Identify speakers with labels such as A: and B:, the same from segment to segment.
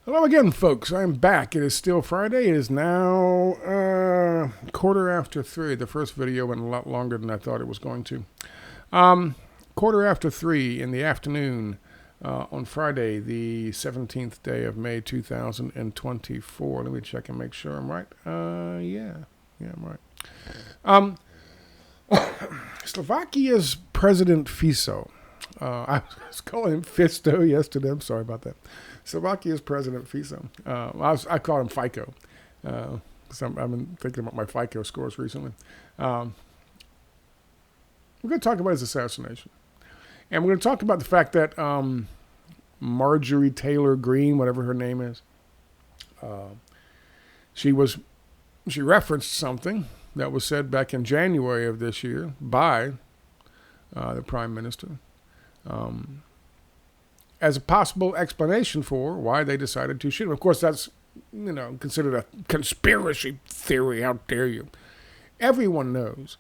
A: Hello again, folks. I'm back. It is still Friday. It is now 3:15. The first video went a lot longer than I thought it was going to. 3:15 in the afternoon on Friday, the 17th day of May 2024. Let me check and make sure I'm right. Yeah, I'm right. Slovakia's President Fico. I was calling him Fisto yesterday. I'm sorry about that. Slovakia's President Fico. I call him Fico. Because I've been thinking about my Fico scores recently. We're going to talk about his assassination. And we're going to talk about the fact that Marjorie Taylor Greene, whatever her name is, she referenced something that was said back in January of this year by the Prime Minister. As a possible explanation for why they decided to shoot him. Of course, that's, considered a conspiracy theory. How dare you? Everyone knows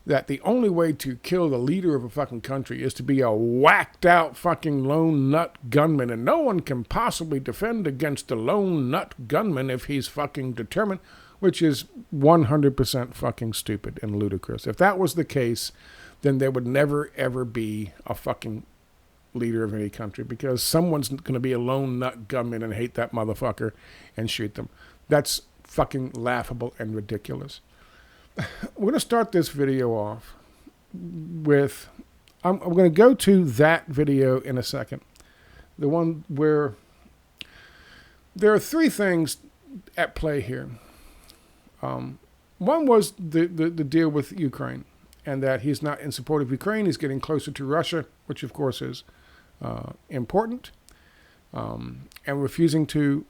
A: that the only way to kill the leader of a fucking country is to be a whacked out fucking lone nut gunman. And no one can possibly defend against a lone nut gunman if he's fucking determined, which is 100% fucking stupid and ludicrous. If that was the case, then there would never, ever be a fucking leader of any country, because someone's going to be a lone nut gunman and hate that motherfucker and shoot them. That's fucking laughable and ridiculous. We're going to start this video off with, I'm going to go to that video in a second. The one where there are three things at play here. One was the deal with Ukraine, and that he's not in support of Ukraine. He's getting closer to Russia, which of course is important, and refusing to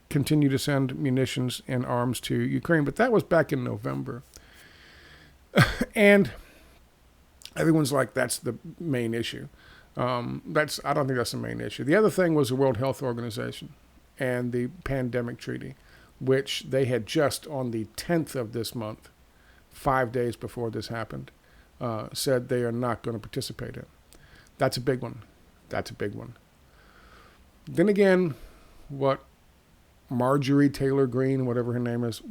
A: continue to send munitions and arms to Ukraine. But that was back in November. And everyone's like, that's the main issue. I don't think that's the main issue. The other thing was the World Health Organization and the pandemic treaty, which they had just on the 10th of this month, 5 days before this happened, said they are not going to participate in. That's a big one. Then again, what Marjorie Taylor Greene, whatever her name is,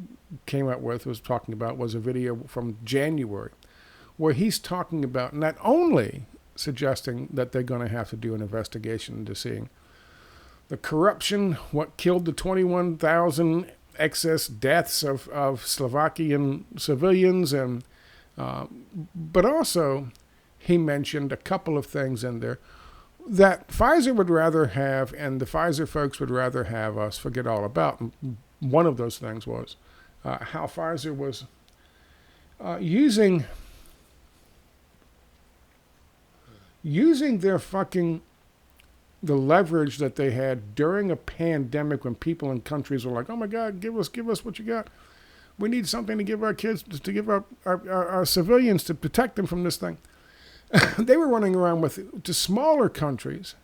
A: came out with, was talking about, was a video from January where he's talking about not only suggesting that they're going to have to do an investigation into seeing the corruption, what killed the 21,000 excess deaths of Slovakian civilians, and but also he mentioned a couple of things in there that Pfizer would rather have, and the Pfizer folks would rather have us forget all about. And one of those things was how Pfizer was using their fucking, the leverage that they had during a pandemic when people in countries were like, oh my God, give us what you got. We need something to give our kids, to give our civilians, to protect them from this thing. They were running around to smaller countries,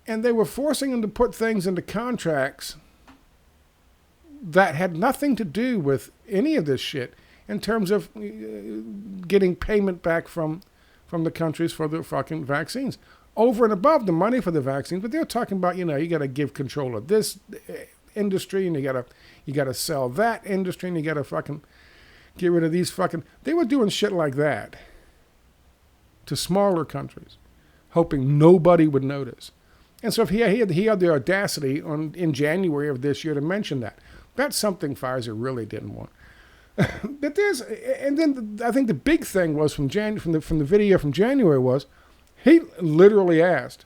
A: and they were forcing them to put things into contracts that had nothing to do with any of this shit in terms of getting payment back from the countries for the fucking vaccines. Over and above the money for the vaccines, but they're talking about, you got to give control of this industry, and you got to sell that industry, and you got to fucking get rid of these fucking. They were doing shit like that to smaller countries, hoping nobody would notice. And so if he had the audacity in January of this year to mention that, that's something Pfizer really didn't want. But and then I think the big thing was from the video from January was, he literally asked,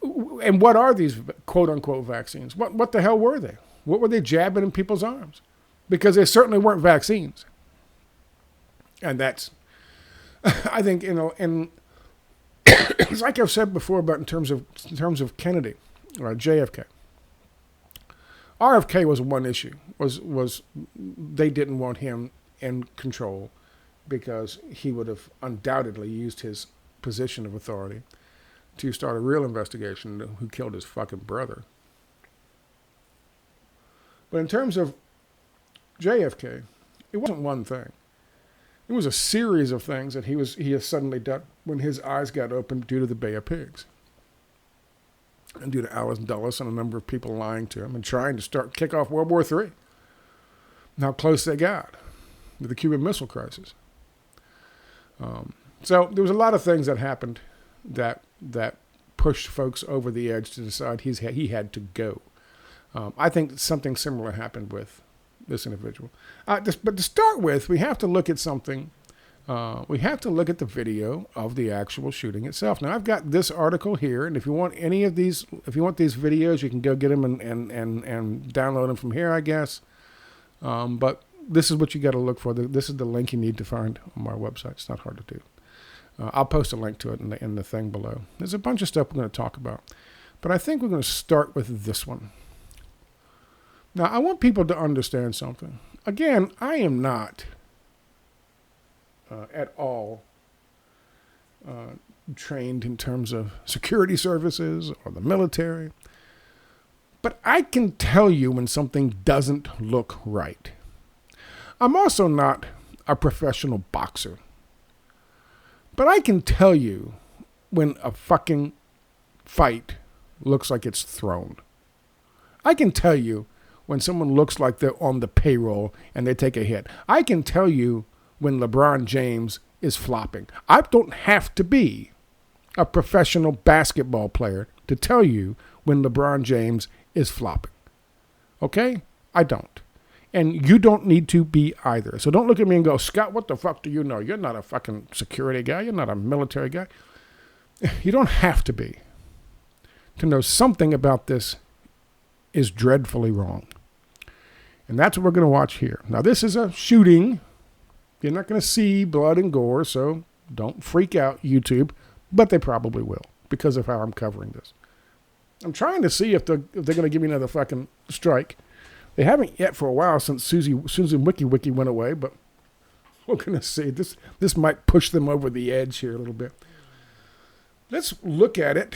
A: and what are these quote unquote vaccines? What the hell were they? What were they jabbing in people's arms? Because they certainly weren't vaccines. And that's, I think, and it's like I've said before about in terms of Kennedy or JFK. RFK was one issue. Was they didn't want him in control because he would have undoubtedly used his position of authority to start a real investigation into who killed his fucking brother. But in terms of JFK, it wasn't one thing. It was a series of things that he has suddenly done when his eyes got opened due to the Bay of Pigs. and due to Alice Dulles and a number of people lying to him and trying to kick off World War III. And how close they got with the Cuban Missile Crisis. So there was a lot of things that happened that pushed folks over the edge to decide he had to go. I think something similar happened with this individual. But to start with, we have to look at something. We have to look at the video of the actual shooting itself. Now, I've got this article here, and if you want any of these, if you want these videos, you can go get them and download them from here, I guess. But this is what you got to look for. This is the link you need to find on my website. It's not hard to do. I'll post a link to it in the thing below. There's a bunch of stuff we're going to talk about. But I think we're going to start with this one. Now, I want people to understand something. Again, I am not at all trained in terms of security services or the military. But I can tell you when something doesn't look right. I'm also not a professional boxer. But I can tell you when a fucking fight looks like it's thrown. I can tell you when someone looks like they're on the payroll and they take a hit. I can tell you when LeBron James is flopping. I don't have to be a professional basketball player to tell you when LeBron James is flopping. Okay? I don't. And you don't need to be either. So don't look at me and go, Scott, what the fuck do you know? You're not a fucking security guy. You're not a military guy. You don't have to be to know something about this is dreadfully wrong. And that's what we're going to watch here. Now, this is a shooting. You're not going to see blood and gore, so don't freak out, YouTube. But they probably will because of how I'm covering this. I'm trying to see if they're going to give me another fucking strike. They haven't yet for a while since Susan Wiki went away, but we're going to see. This might push them over the edge here a little bit. Let's look at it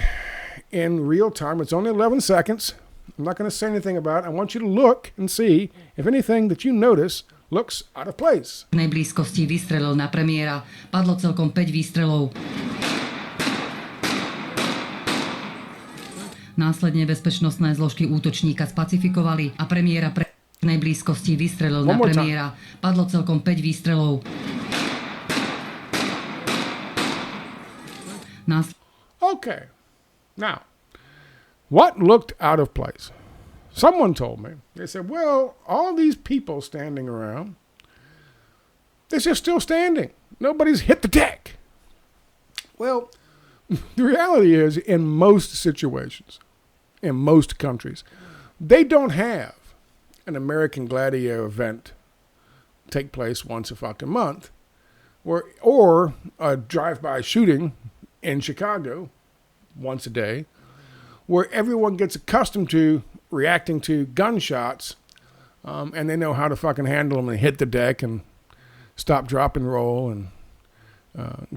A: in real time. It's only 11 seconds. I'm not going to say anything about it. I want you to look and see if anything that you notice looks out of place.
B: V blízkosti vystrelil na premiéra. Padlo celkom 5 výstrelov. Následne bezpečnostné zložky útočníka spacifikovali a premiéra v blízkosti vystrelil na premiéra. Padlo celkom 5 výstrelov.
A: Okay. Now, what looked out of place? Someone told me. They said, well, all these people standing around, they're just still standing. Nobody's hit the deck. Well, the reality is, in most situations, in most countries, they don't have an American Gladiator event take place once a fucking month, or a drive-by shooting in Chicago once a day, where everyone gets accustomed to reacting to gunshots, and they know how to fucking handle them and hit the deck and stop, drop, and roll and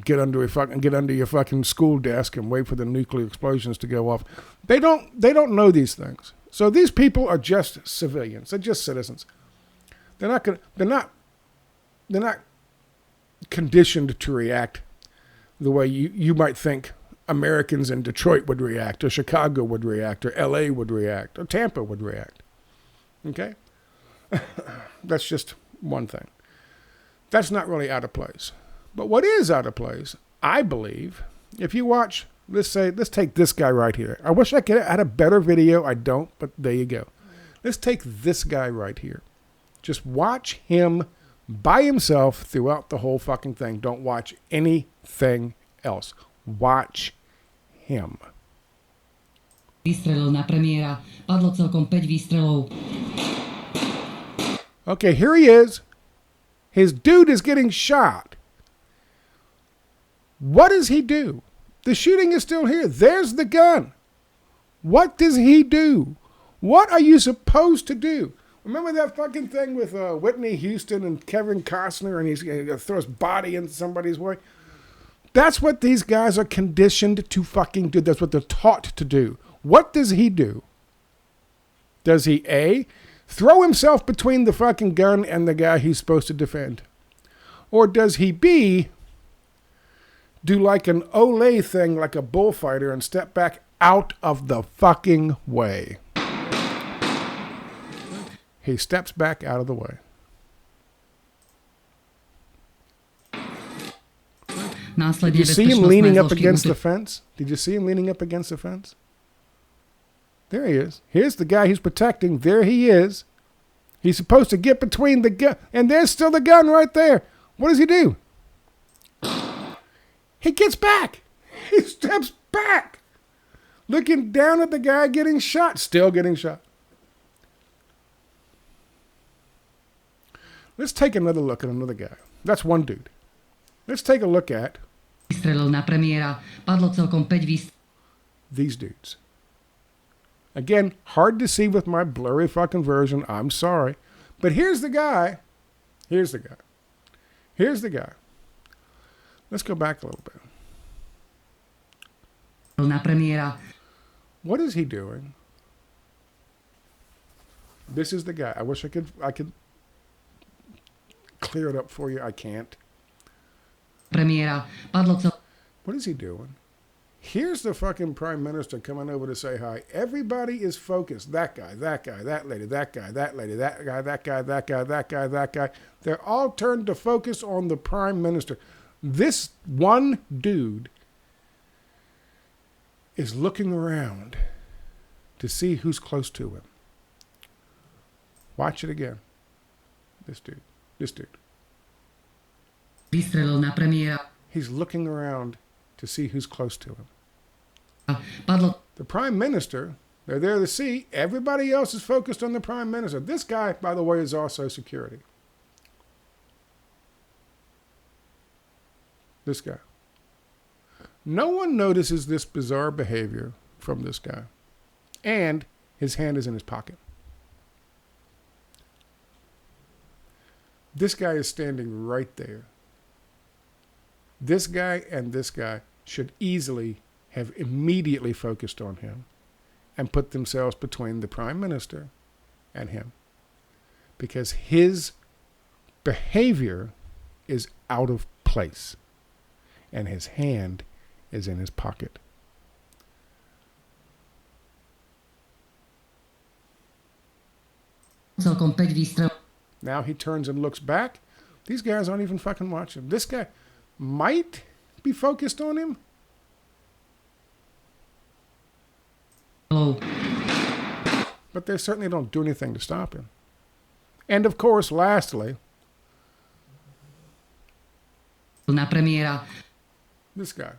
A: get under your fucking school desk and wait for the nuclear explosions to go off. They don't know these things. So these people are just civilians. They're just citizens. They're not conditioned to react the way you might think Americans in Detroit would react, or Chicago would react, or LA would react, or Tampa would react. Okay? That's just one thing. That's not really out of place. But what is out of place, I believe, if you watch, let's take this guy right here. I wish I had a better video. I don't, but there you go. Let's take this guy right here. Just watch him by himself throughout the whole fucking thing. Don't watch anything else. Watch him.
B: Vystrelil na premiéra. Padlo celkom 5 výstrelov.
A: Okay, here he is. His dude is getting shot. What does he do? The shooting is still here. There's the gun. What does he do? What are you supposed to do? Remember that fucking thing with Whitney Houston and Kevin Costner, and he's going to throw his body into somebody's way? That's what these guys are conditioned to fucking do. That's what they're taught to do. What does he do? Does he, A, throw himself between the fucking gun and the guy he's supposed to defend? Or does he, B, do like an Olay thing, like a bullfighter, and step back out of the fucking way. He steps back out of the way. Did you see him leaning up against the fence? Did you see him leaning up against the fence? There he is. Here's the guy he's protecting. There he is. He's supposed to get between the gun. And there's still the gun right there. What does he do? He gets back. He steps back. Looking down at the guy getting shot. Still getting shot. Let's take another look at another guy. That's one dude. Let's take a look at these dudes. Again, hard to see with my blurry fucking version. I'm sorry. But here's the guy. Here's the guy. Here's the guy. Let's go back a little bit. What is he doing? This is the guy. I wish I could clear it up for you. I can't. What is he doing? Here's the fucking prime minister coming over to say hi. Everybody is focused. That guy, that guy, that lady, that guy, that lady, that guy, that guy, that guy, that guy, that guy. They're all turned to focus on the prime minister. This one dude is looking around to see who's close to him. Watch it again. This dude. He's looking around to see who's close to him. The prime minister, they're there to see. Everybody else is focused on the prime minister. This guy, by the way, is also security. This guy. No one notices this bizarre behavior from this guy. And his hand is in his pocket. This guy is standing right there. This guy and this guy should easily have immediately focused on him and put themselves between the prime minister and him. Because his behavior is out of place. And his hand is in his pocket. Now he turns and looks back. These guys aren't even fucking watching. This guy might be focused on him. But they certainly don't do anything to stop him. And of course, lastly, this guy.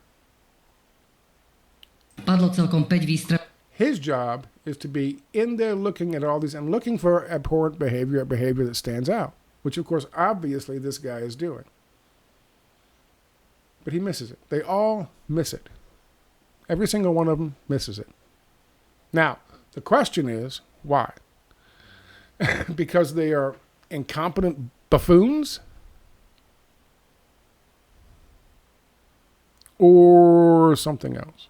A: His job is to be in there looking at all these and looking for abhorrent behavior that stands out, which of course, obviously, this guy is doing. But he misses it. They all miss it. Every single one of them misses it. Now, the question is, why? Because they are incompetent buffoons? Or something else?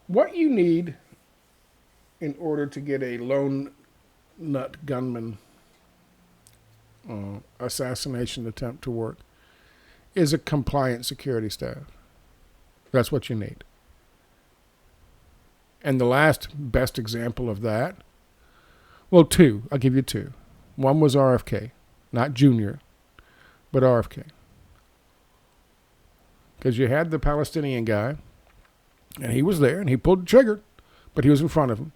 A: What you need in order to get a lone nut gunman assassination attempt to work is a compliant security staff. That's what you need. And the last best example of that, well, two. I'll give you two. One was RFK, not Junior, but RFK. Because you had the Palestinian guy, and he was there, and he pulled the trigger, but he was in front of him.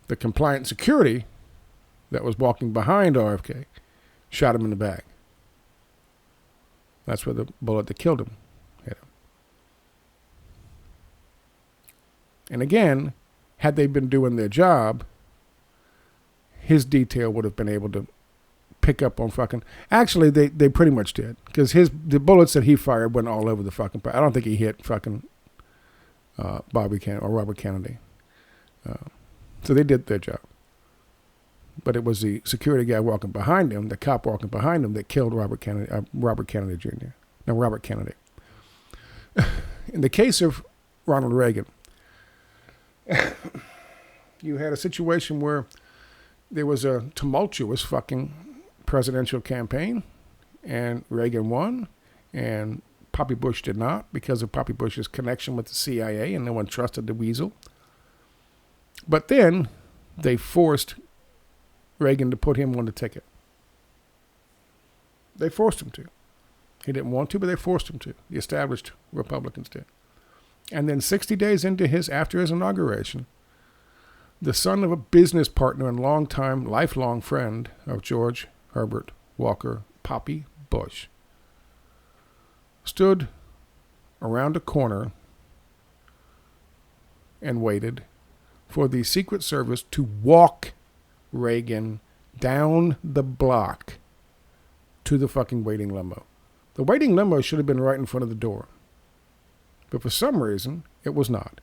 A: The compliant security that was walking behind RFK shot him in the back. That's where the bullet that killed him hit him. And again, had they been doing their job, his detail would have been able to pick up on fucking... Actually, they pretty much did. Because the bullets that he fired went all over the fucking... I don't think he hit fucking Bobby Kennedy or Robert Kennedy. So they did their job. But it was the security guy walking behind him, the cop walking behind him, that killed Robert Kennedy Jr. No, Robert Kennedy. In the case of Ronald Reagan, you had a situation where there was a tumultuous fucking presidential campaign, and Reagan won, and Poppy Bush did not, because of Poppy Bush's connection with the CIA, and no one trusted the weasel. But then they forced Reagan to put him on the ticket. They forced him to. He didn't want to, but they forced him to. The established Republicans did. And then 60 days after his inauguration, the son of a business partner and lifelong friend of George Herbert Walker Poppy Bush stood around a corner and waited for the Secret Service to walk Reagan down the block to the fucking waiting limo. The waiting limo should have been right in front of the door. But for some reason, it was not.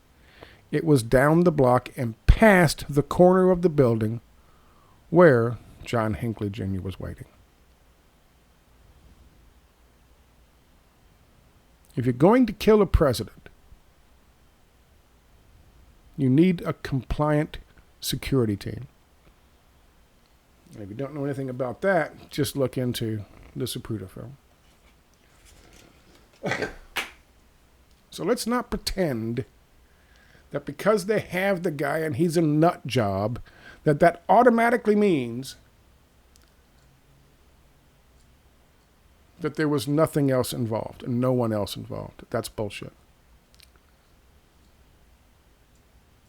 A: It was down the block and past the corner of the building where John Hinckley Jr. was waiting. If you're going to kill a president, you need a compliant security team. And if you don't know anything about that, just look into the Zapruder film. So let's not pretend that because they have the guy and he's a nut job, that automatically means that there was nothing else involved and no one else involved. That's bullshit.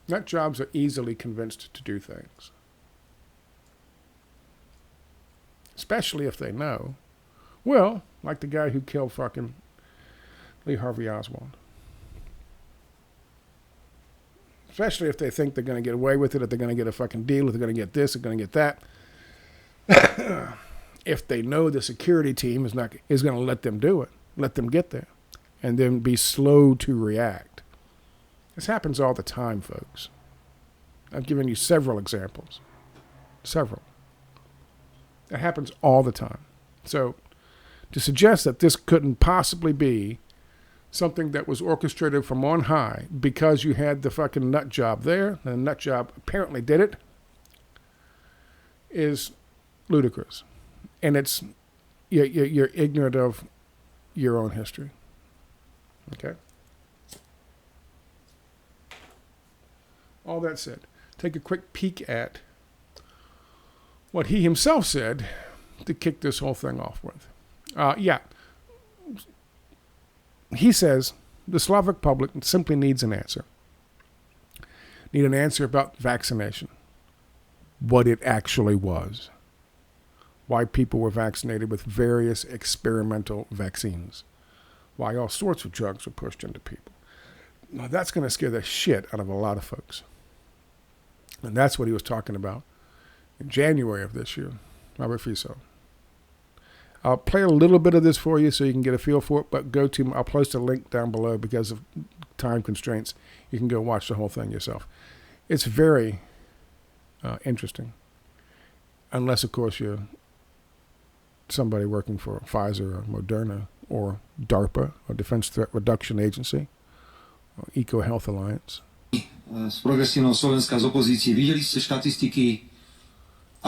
A: Nut jobs are easily convinced to do things. Especially if they know. Well, like the guy who killed fucking Lee Harvey Oswald. Especially if they think they're going to get away with it, if they're going to get a fucking deal, if they're going to get this, they're going to get that. If they know the security team is going to let them do it, let them get there, and then be slow to react. This happens all the time, folks. I've given you several examples. Several. It happens all the time. So to suggest that this couldn't possibly be something that was orchestrated from on high because you had the fucking nut job there, and the nut job apparently did it, is ludicrous. And it's you're ignorant of your own history. Okay? All that said, take a quick peek at what he himself said to kick this whole thing off with. He says the Slavic public simply needs an answer. Need an answer about vaccination. What it actually was. Why people were vaccinated with various experimental vaccines. Why all sorts of drugs were pushed into people. Now that's going to scare the shit out of a lot of folks. And that's what he was talking about in January of this year, Robert Fico. I'll play a little bit of this for you so you can get a feel for it, but I'll post a link down below because of time constraints. You can go watch the whole thing yourself. It's very interesting. Unless, of course, you're somebody working for Pfizer or Moderna or DARPA or Defense Threat Reduction Agency or Eco Health Alliance.
C: Z progresívneho Slovenska z opozície. Videli ste štatistiky?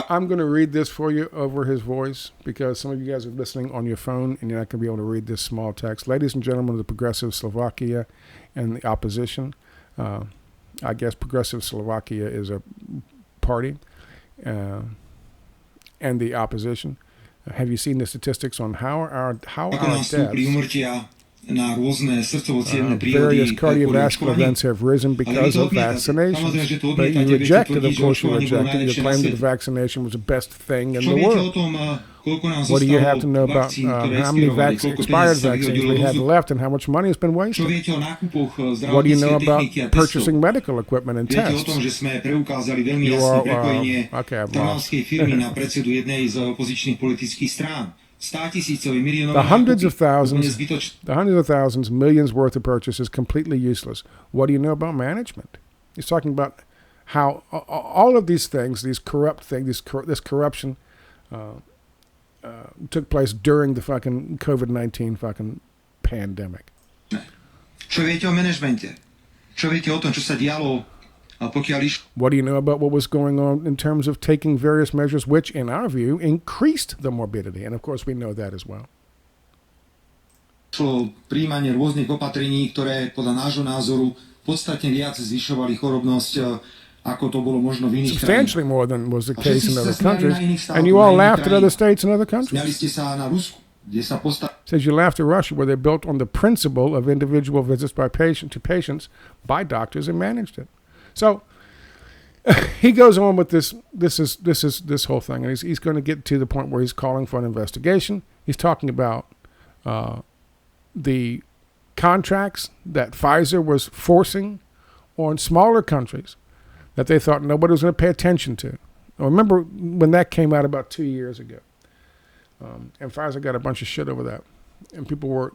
A: I'm going to read this for you over his voice because some of you guys are listening on your phone and you're not going to be able to read this small text. Ladies and gentlemen of the Progressive Slovakia and the opposition, I guess Progressive Slovakia is a party, and the opposition. Have you seen the statistics on how our deaths, various cardiovascular events have risen because of vaccinations? But you rejected, of course you rejected. You claimed that the vaccination was the best thing in the world. What do you have to know about how many expired vaccines we have left and how much money has been wasted? What do you know about purchasing medical equipment and tests? You are, okay, I've lost. The hundreds of thousands, millions worth of purchases completely useless. What do you know about management? He's talking about how all of these things, these corrupt things, this corruption took place during the fucking COVID-19 fucking pandemic.
C: Čo viete o manažmente? Čo viete o tom, čo sa dialo?
A: What do you know about what was going on in terms of taking various measures which, in our view, increased the morbidity? And, of course, we know that as well.
C: šlo príjmanie rôznych opatrení, ktoré podľa nášho názoru podstatne viac zvyšovali chorobnosť, ako to bolo možno v iných
A: substantially
C: krajinách.
A: more than was the
C: A
A: case
C: všetci
A: in
C: ste
A: other
C: sa smiali
A: countries,
C: na iných štátoch,
A: and you all
C: na iných
A: laughed at other
C: krajinách.
A: states and other countries.
C: Smiali ste sa na Rusku, kde sa
A: Says you laughed at Russia, where they built on the principle of individual visits by patient to patients by doctors and managed it. So he goes on with this whole thing, and he's going to get to the point where he's calling for an investigation. He's talking about the contracts that Pfizer was forcing on smaller countries that they thought nobody was going to pay attention to. I remember when that came out about 2 years ago. And Pfizer got a bunch of shit over that. And people were,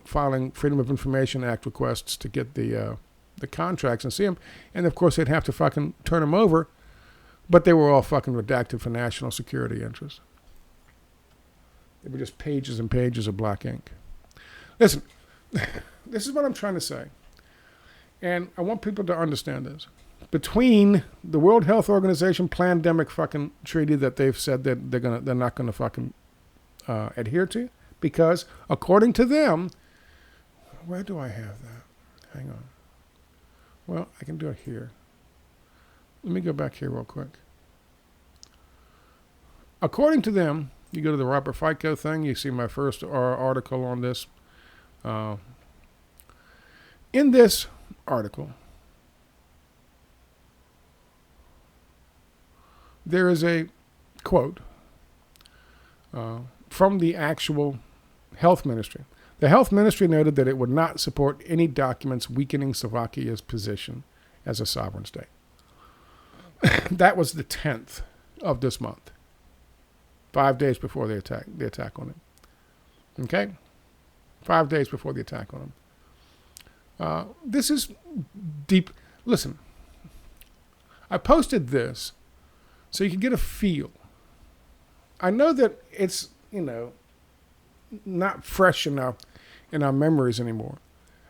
A: filing Freedom of Information Act requests to get the contracts and see them. And, of course, they'd have to fucking turn them over. But they were all fucking redacted for national security interests. They were just pages and pages of black ink. Listen, this is what I'm trying to say. And I want people to understand this. Between the World Health Organization pandemic fucking treaty that they've said that they're not gonna fucking adhere to, because according to them, where do I have that? Hang on. Well, I can do it here. Let me go back here real quick. According to them, you go to the Robert Fico thing, you see my first article on this. In this article, there is a quote from the actual health ministry. The health ministry noted that it would not support any documents weakening Slovakia's position as a sovereign state. That was the 10th of this month, 5 days before the attack on him. Okay? 5 days before the attack on him. This is deep. Listen, I posted this so you can get a feel. I know that it's, not fresh in our memories anymore,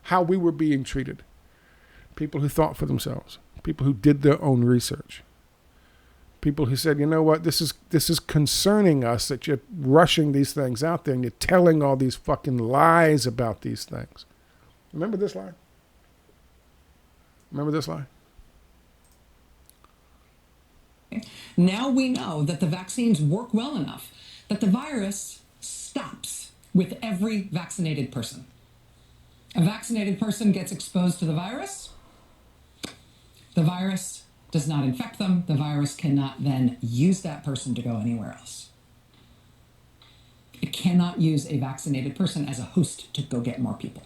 A: how we were being treated. People who thought for themselves. People who did their own research. People who said, you know what, this is concerning us that you're rushing these things out there and you're telling all these fucking lies about these things. Remember this line? Remember this line?
D: Now we know that the vaccines work well enough that the virus stops with every vaccinated person. A vaccinated person gets exposed to the virus. The virus does not infect them. The virus cannot then use that person to go anywhere else. It cannot use a vaccinated person as a host to go get more people.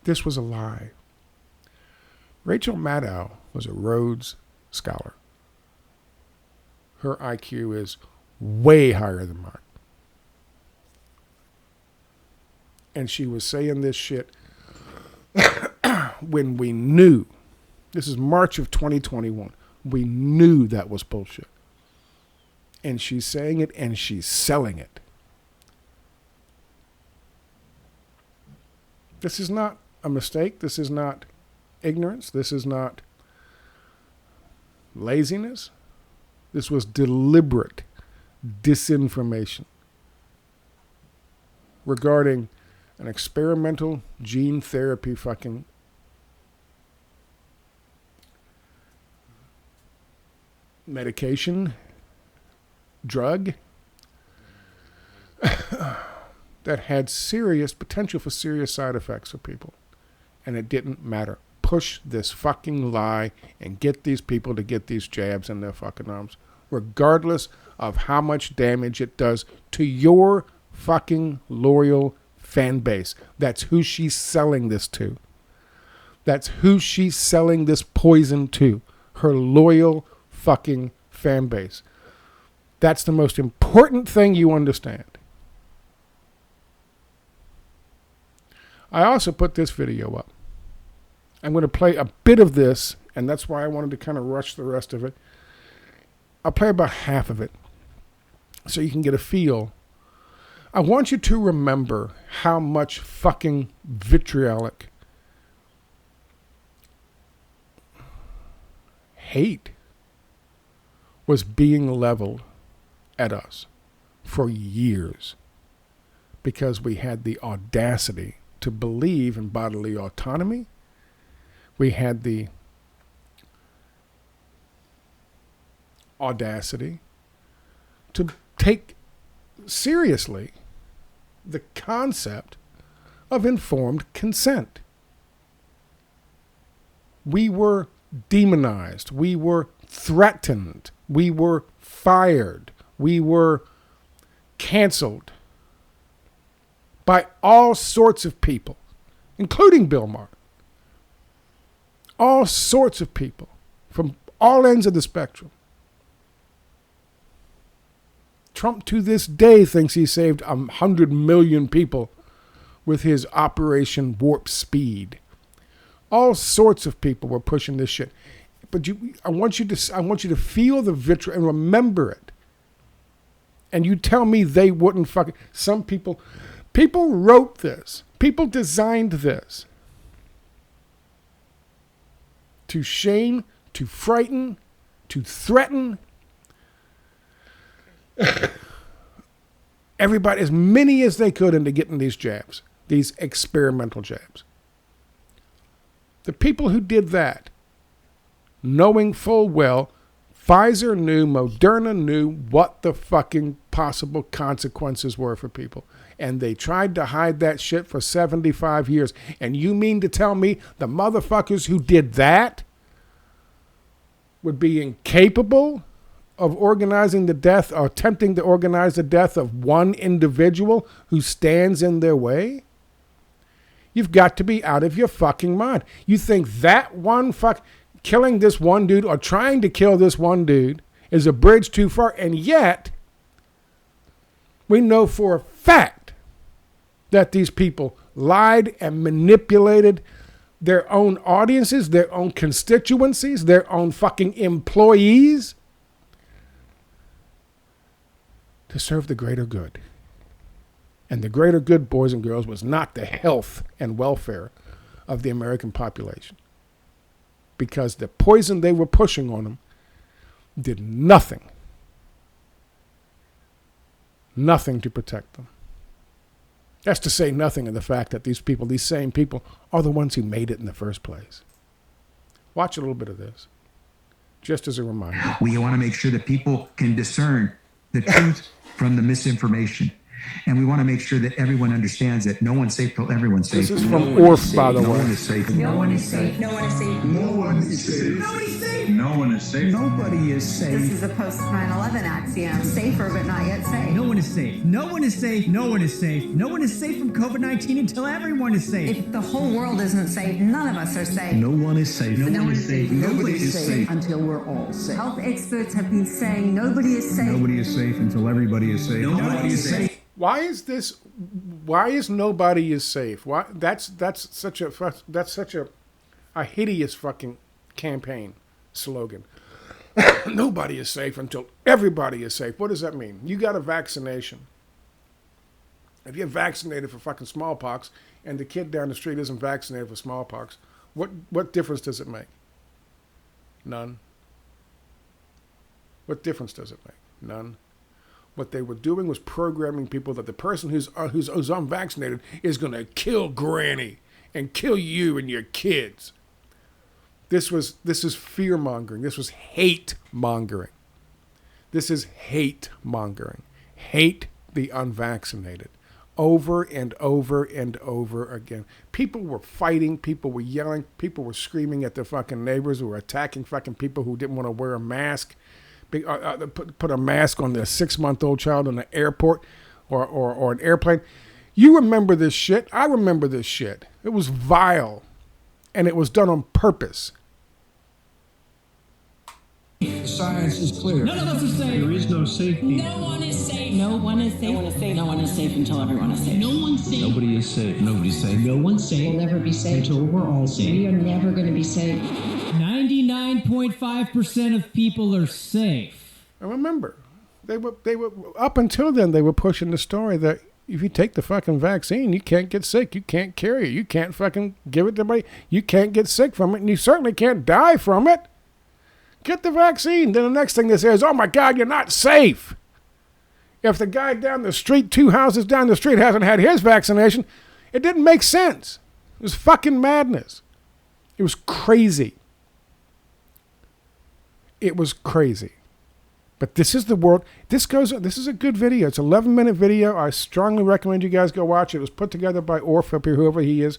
A: This was a lie. Rachel Maddow was a Rhodes Scholar. Her IQ is way higher than mine. And she was saying this shit when we knew, this is March of 2021, we knew that was bullshit. And she's saying it and she's selling it. This is not a mistake. This is not ignorance. This is not laziness. This was deliberate disinformation regarding an experimental gene therapy fucking medication, drug that had serious potential for serious side effects for people. And it didn't matter. Push this fucking lie and get these people to get these jabs in their fucking arms, regardless of how much damage it does to your fucking loyal fan base. That's who she's selling this to. That's who she's selling this poison to. Her loyal fucking fan base. That's the most important thing you understand. I also put this video up. I'm going to play a bit of this, and that's why I wanted to kind of rush the rest of it. I'll play about half of it so you can get a feel. I want you to remember how much fucking vitriolic hate was being leveled at us for years because we had the audacity to believe in bodily autonomy. We had the audacity to take seriously the concept of informed consent. We were demonized. We were threatened. We were fired. We were canceled by all sorts of people, including Bill Maher. All sorts of people from all ends of the spectrum. Trump to this day thinks he saved 100 million people with his Operation Warp Speed. All sorts of people were pushing this shit. But I want you to feel the vitriol and remember it. And you tell me they wouldn't fucking... Some people wrote this. People designed this. To shame, to frighten, to threaten. Everybody, as many as they could, into getting these jabs. These experimental jabs. The people who did that, knowing full well, Pfizer knew, Moderna knew what the fucking possible consequences were for people. And they tried to hide that shit for 75 years. And you mean to tell me the motherfuckers who did that would be incapable of organizing the death or attempting to organize the death of one individual who stands in their way? You've got to be out of your fucking mind. You think that one killing this one dude or trying to kill this one dude is a bridge too far, and yet we know for a fact that these people lied and manipulated their own audiences, their own constituencies, their own fucking employees to serve the greater good. And the greater good, boys and girls, was not the health and welfare of the American population. Because the poison they were pushing on them did nothing to protect them. That's to say nothing of the fact that these people, these same people, are the ones who made it in the first place. Watch a little bit of this, just as a reminder.
E: We want to make sure that people can discern the truth from the misinformation. And we want to make sure that everyone understands that no one's safe till everyone's safe.
A: This is from ORF, by the way.
E: No one is safe.
F: No one is safe. No one is safe.
G: No one is safe.
F: Nobody's safe.
G: No one is safe.
E: Nobody is safe.
F: This is a post 9/11 axiom. Safer, but not yet safe.
H: No one is safe. No one is safe. No one is safe. No one is safe from COVID-19 until everyone is safe.
F: If the whole world isn't safe, none of us are safe.
E: No one is safe.
G: No one is safe.
E: Nobody is safe.
I: Until we're all safe.
F: Health experts have been saying nobody is safe.
G: Nobody is safe until everybody is safe.
E: Nobody is safe.
A: Why is nobody is safe? Why that's such a hideous fucking campaign slogan. Nobody is safe until everybody is safe. What does that mean? You got a vaccination. If you're vaccinated for fucking smallpox and the kid down the street isn't vaccinated for smallpox, what difference does it make? None. What difference does it make? None. What they were doing was programming people that the person who's unvaccinated is going to kill Granny and kill you and your kids. This is fear mongering. This was hate mongering. This is hate mongering. Hate the unvaccinated. Over and over and over again. People were fighting. People were yelling. People were screaming at their fucking neighbors who were attacking fucking people who didn't want to wear a mask. Put a mask on their 6-month-old child in the airport or an airplane. You remember this shit. I remember this shit. It was vile. And it was done on purpose.
G: The science is clear.
H: None of us are safe.
G: There is no safety.
J: No one is safe. No one is safe. No one is safe. No one is safe until everyone is safe.
H: No one's safe.
G: Nobody is safe. Nobody's safe.
H: No one's safe.
I: We'll never be safe
H: until we're all safe.
I: We are never going to be safe.
H: 99.5% of people are safe.
A: And remember, they were up until then they were pushing the story that if you take the fucking vaccine, you can't get sick. You can't carry it. You can't fucking give it to somebody. You can't get sick from it, and you certainly can't die from it. Get the vaccine. Then the next thing they say is, oh my God, you're not safe. If the guy down the street, 2 houses down the street, hasn't had his vaccination, it didn't make sense. It was fucking madness. It was crazy. It was crazy. But this is the world. This is a good video. It's an 11-minute video. I strongly recommend you guys go watch it. It was put together by Orf up here, whoever he is.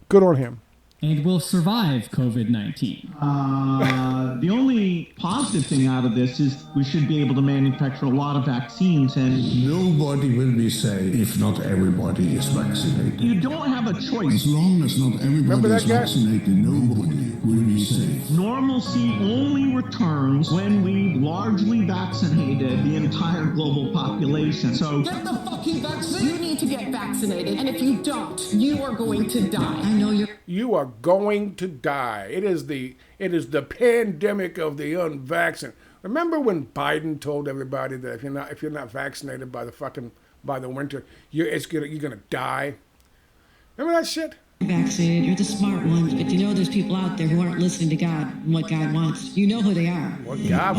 A: Good on him.
H: And will survive COVID-19. The only positive thing out of this is we should be able to manufacture a lot of vaccines, and
G: Nobody will be safe if not everybody is vaccinated.
H: you don't have a choice.
G: As long as not
A: Remember
G: everybody is
A: that guy?
G: vaccinated, nobody will be safe.
H: Normalcy only returns when we largely vaccinated the entire global population. So
D: Get the fucking vaccine. You need to get vaccinated, and if you don't, you are going to die. I know you're.
A: You are going to die. It is the pandemic of the unvaccinated. Remember when Biden told everybody that if you're not vaccinated by the winter, you're gonna die? Remember that shit?
J: Vaccinated, you're the smart ones, but you know there's people out there who aren't listening to God and what God wants. You know who they are.
A: Well, God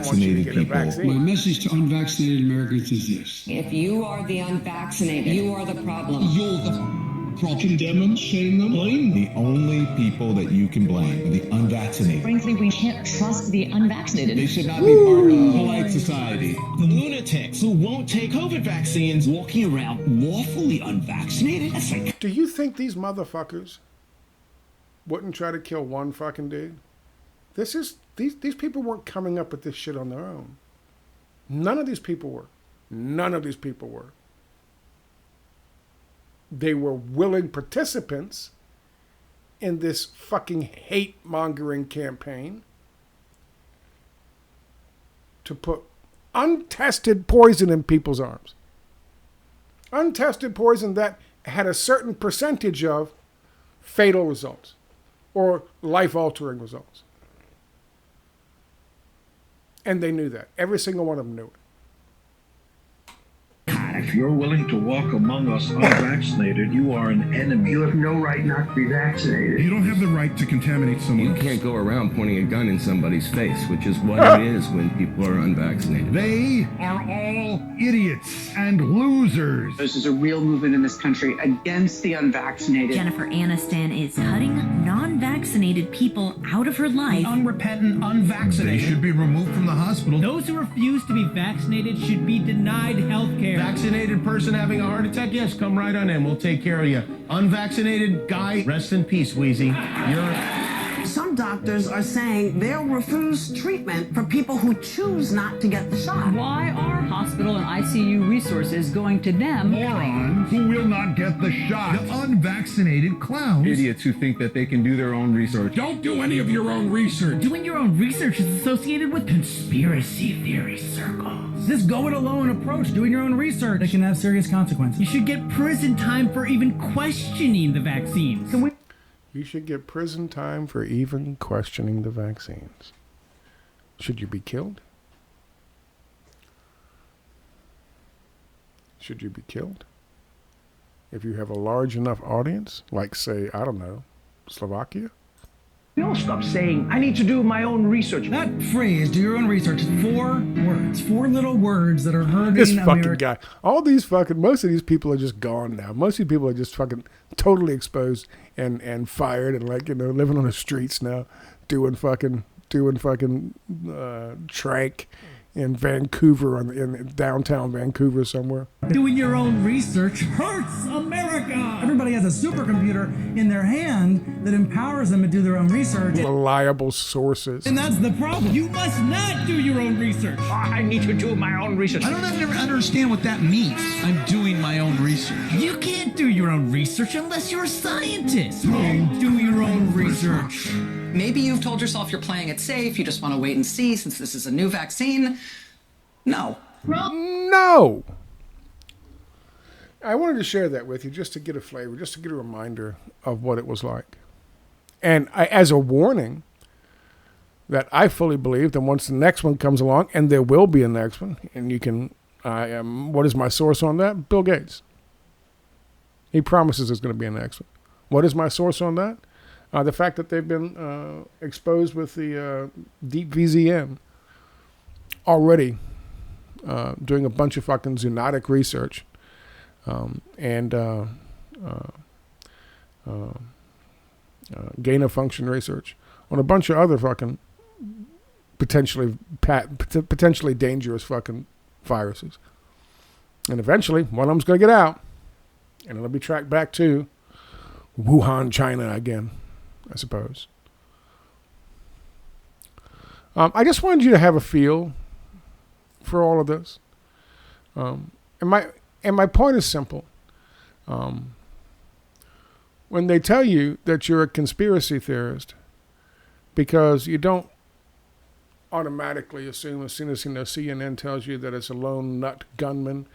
A: wants you to get a vaccine.
G: My message to unvaccinated Americans is this.
I: If you are the unvaccinated, you are the problem.
G: You're the problem. Condemn them, shame them, blame them.
K: The only people that you can blame are the unvaccinated.
J: Frankly, we can't trust the unvaccinated.
K: They should not be part of polite society. The lunatics who won't take COVID vaccines walking around lawfully unvaccinated? That's like...
A: Do you think these motherfuckers wouldn't try to kill one fucking dude? These people weren't coming up with this shit on their own. None of these people were. They were willing participants in this fucking hate-mongering campaign to put untested poison in people's arms. Untested poison that had a certain percentage of fatal results or life-altering results. And they knew that. Every single one of them knew it.
L: If you're willing to walk among us unvaccinated, you are an enemy. You have no right not to be vaccinated.
G: You don't have the right to contaminate someone.
K: You can't go around pointing a gun in somebody's face, which is what it is when people are unvaccinated.
G: They are all idiots and losers.
I: This is a real movement in this country against the unvaccinated.
J: Jennifer Aniston is cutting non-vaccinated people out of her life.
H: unrepentant, unvaccinated.
G: They should be removed from the hospital.
H: Those who refuse to be vaccinated should be denied health care.
K: Vaccinated person having a heart attack? Yes, come right on in. We'll take care of you. Unvaccinated guy, rest in peace, Wheezy.
F: Some doctors are saying they'll refuse treatment for people who choose not to get the shot.
I: Why are hospital and ICU resources going to them?
G: Morons who will not get the shot. The unvaccinated clowns.
K: Idiots who think that they can do their own research.
G: Don't do any of your own research.
H: Doing your own research is associated with conspiracy theory circles. This go-it-alone approach, doing your own research, that can have serious consequences. You should get prison time for even questioning the vaccines.
A: You should get prison time for even questioning the vaccines. Should you be killed? Should you be killed? If you have a large enough audience, like say, I don't know, Slovakia?
L: Don't stop saying, I need to do my own research.
H: That phrase, do your own research, is 4 words. 4 little words that are hurting
A: This fucking
H: America.
A: guy. Most of these people are just gone now. Most of these people are just fucking totally exposed and fired and living on the streets now, doing fucking trank in Vancouver, in downtown Vancouver somewhere.
H: Doing your own research hurts America. Everybody has a supercomputer in their hand that empowers them to do their own research.
A: Reliable sources.
H: And that's the problem. You must not do your own research.
L: I need to do my own research.
G: I don't ever understand what that means. I'm doing my own research.
H: You can't do your own research unless you're a scientist. Do your own research.
D: Maybe you've told yourself you're playing it safe, you just want to wait and see since this is a new vaccine. No.
A: No! I wanted to share that with you just to get a flavor, just to get a reminder of what it was like. And as a warning that I fully believe that once the next one comes along, and there will be a next one, and you can, what is my source on that? Bill Gates. He promises there's going to be a next one. What is my source on that? The fact that they've been exposed with the deep VZN already doing a bunch of fucking zoonotic research and gain of function research on a bunch of other fucking potentially dangerous fucking viruses. And eventually, one of them's going to get out, and it'll be tracked back to Wuhan, China again, I suppose. I just wanted you to have a feel for all of this. And my point is simple. When they tell you that you're a conspiracy theorist because you don't automatically assume as soon as CNN tells you that it's a lone nut gunman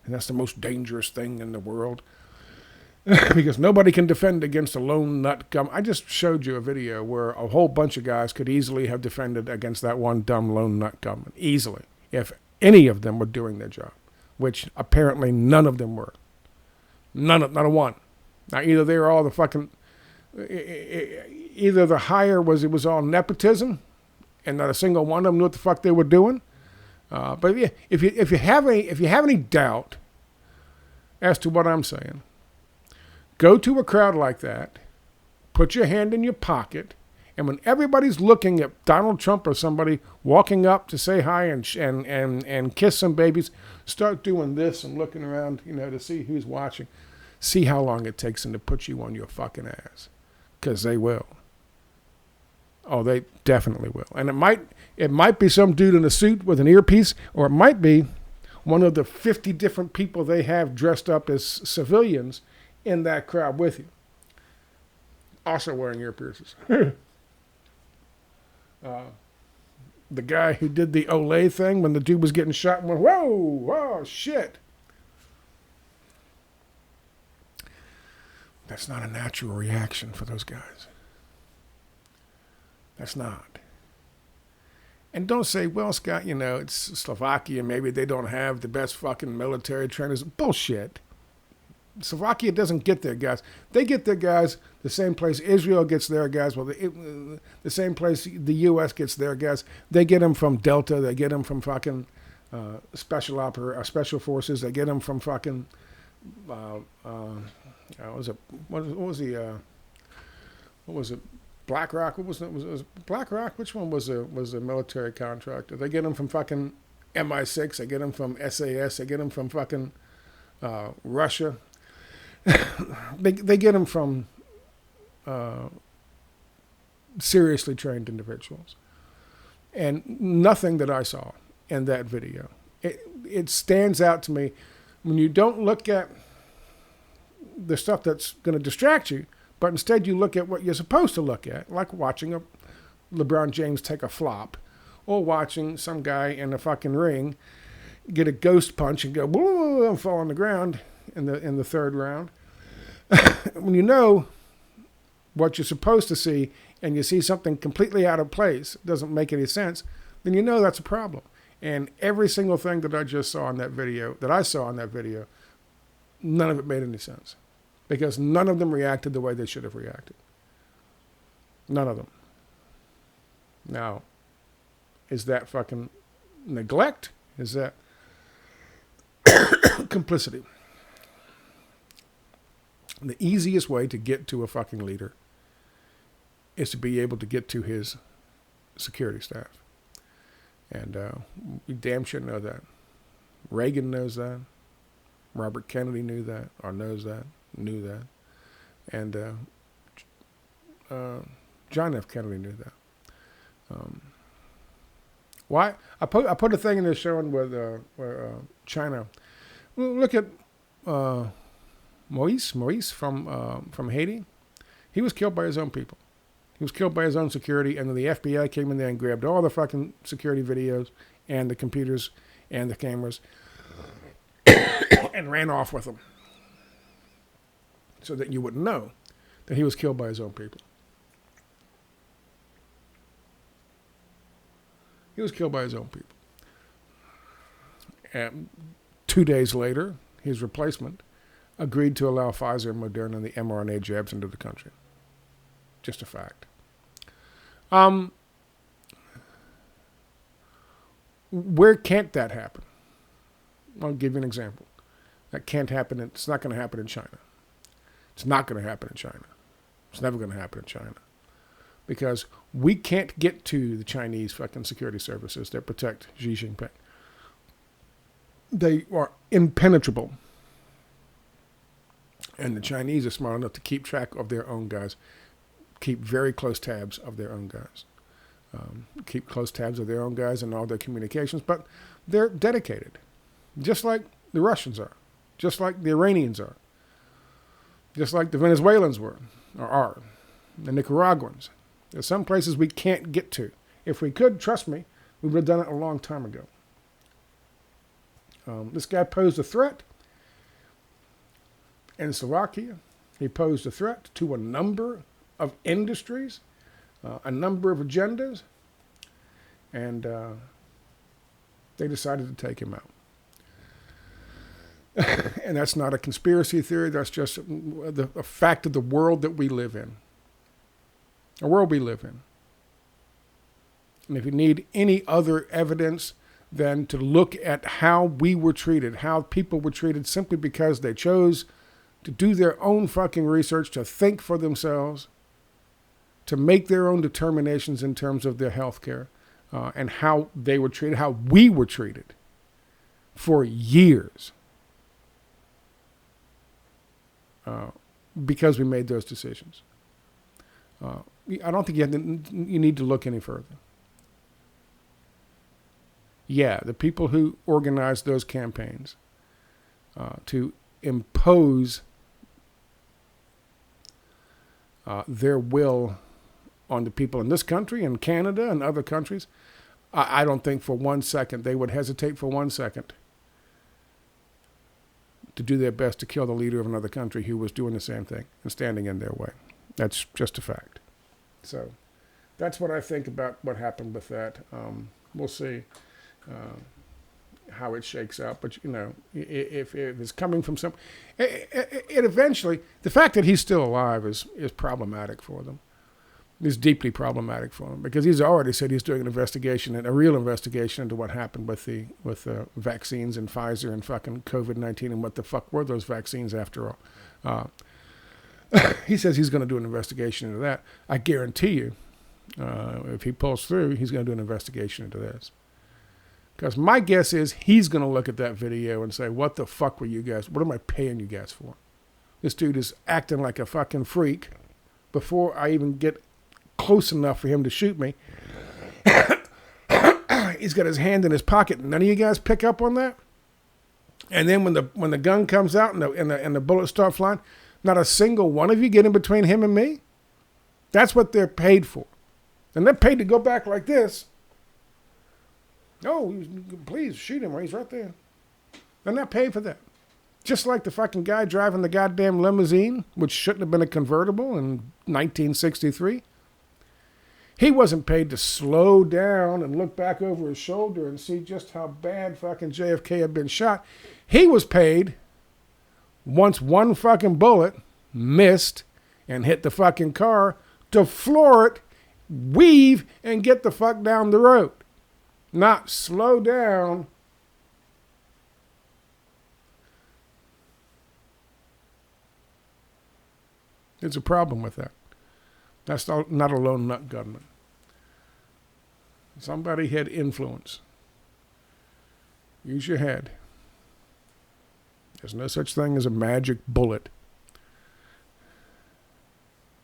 A: and that's the most dangerous thing in the world because nobody can defend against a lone nut gunman. I just showed you a video where a whole bunch of guys could easily have defended against that one dumb lone nut gunman, easily, if any of them were doing their job, which apparently none of them were. Not a one. Now, either they were all the fucking, either the hire was, it was all nepotism, and not a single one of them knew what the fuck they were doing. But yeah, if you have any doubt as to what I'm saying, go to a crowd like that, put your hand in your pocket, and when everybody's looking at Donald Trump or somebody walking up to say hi and kiss some babies, start doing this and looking around, to see who's watching. See how long it takes them to put you on your fucking ass, because they will. Oh, they definitely will. And it might be some dude in a suit with an earpiece, or it might be one of the 50 different people they have dressed up as civilians in that crowd with you, also wearing earpieces. The guy who did the Olay thing when the dude was getting shot and went, whoa, shit. That's not a natural reaction for those guys. That's not. And don't say, well, Scott, it's Slovakia. Maybe they don't have the best fucking military trainers. Bullshit. Slovakia doesn't get their guys. They get their guys the same place Israel gets their guys. Well, the same place the U.S. gets their guys. They get them from Delta. They get them from fucking special forces. They get them from fucking what was it? BlackRock. What was it? Was it BlackRock? Which one was a military contractor? They get them from fucking MI6. They get them from SAS. They get them from fucking Russia. they get them from seriously trained individuals. And nothing that I saw in that video, it stands out to me when you don't look at the stuff that's going to distract you, but instead you look at what you're supposed to look at, like watching a LeBron James take a flop, or watching some guy in a fucking ring get a ghost punch and go and fall on the ground in the third round. When you know what you're supposed to see and you see something completely out of place, doesn't make any sense, then you know that's a problem. And every single thing that I saw in that video, none of it made any sense. Because none of them reacted the way they should have reacted. None of them. Now, is that fucking neglect? Is that complicity? The easiest way to get to a fucking leader is to be able to get to his security staff. And we damn sure know that. Reagan knows that. Robert Kennedy knew that, or knew that. And John F. Kennedy knew that. Why? I put a thing in there showing where China. Look at Maurice from Haiti. He was killed by his own people. He was killed by his own security, and then the FBI came in there and grabbed all the fucking security videos and the computers and the cameras and ran off with them so that you wouldn't know that he was killed by his own people. He was killed by his own people. And 2 days later, his replacement agreed to allow Pfizer and Moderna and the mRNA jabs into the country. Just a fact. Where can't that happen? I'll give you an example. That can't happen. It's not going to happen in China. It's not going to happen in China. It's never going to happen in China. Because we can't get to the Chinese fucking security services that protect Xi Jinping. They are impenetrable. And the Chinese are smart enough to keep track of their own guys, keep very close tabs of their own guys, keep close tabs of their own guys and all their communications, but they're dedicated, just like the Russians are, just like the Iranians are, just like the Venezuelans were, or are, the Nicaraguans. There's some places we can't get to. If we could, trust me, we would have done it a long time ago. This guy posed a threat in Slovakia. He posed a threat to a number of industries, a number of agendas, and they decided to take him out. And that's not a conspiracy theory. That's just a fact of the world that we live in. The world we live in. And if you need any other evidence than to look at how we were treated, how people were treated simply because they chose to do their own fucking research, to think for themselves, to make their own determinations in terms of their health care, and how they were treated, how we were treated for years. Because we made those decisions. I don't think you need to look any further. Yeah, the people who organized those campaigns to impose their will on the people in this country and Canada and other countries, I don't think for 1 second they would hesitate for 1 second to do their best to kill the leader of another country who was doing the same thing and standing in their way. That's just a fact. So that's what I think about what happened with that. We'll see how it shakes out. But, you know, if it's coming from some... It eventually... The fact that he's still alive is problematic for them. It's deeply problematic for him because he's already said he's doing an investigation, and a real investigation into what happened with the vaccines and Pfizer and fucking COVID-19 and what the fuck were those vaccines after all. He says he's going to do an investigation into that. I guarantee you, if he pulls through, he's going to do an investigation into this. Because my guess is he's going to look at that video and say, what the fuck were you guys, what am I paying you guys for? This dude is acting like a fucking freak before I even get close enough for him to shoot me. He's got his hand in his pocket. None of you guys pick up on that? And then when the gun comes out and the bullets start flying, not a single one of you get in between him and me? That's what they're paid for. And they're paid to go back like this. Oh, please shoot him. He's right there. They're not paid for that. Just like the fucking guy driving the goddamn limousine, which shouldn't have been a convertible in 1963. He wasn't paid to slow down and look back over his shoulder and see just how bad fucking JFK had been shot. He was paid, once one fucking bullet missed and hit the fucking car, to floor it, weave, and get the fuck down the road. Not slow down. There's a problem with that. That's not a lone nut gunman. Somebody had influence. Use your head. There's no such thing as a magic bullet.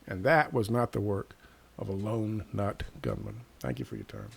A: And that was not the work of a lone nut gunman. Thank you for your time.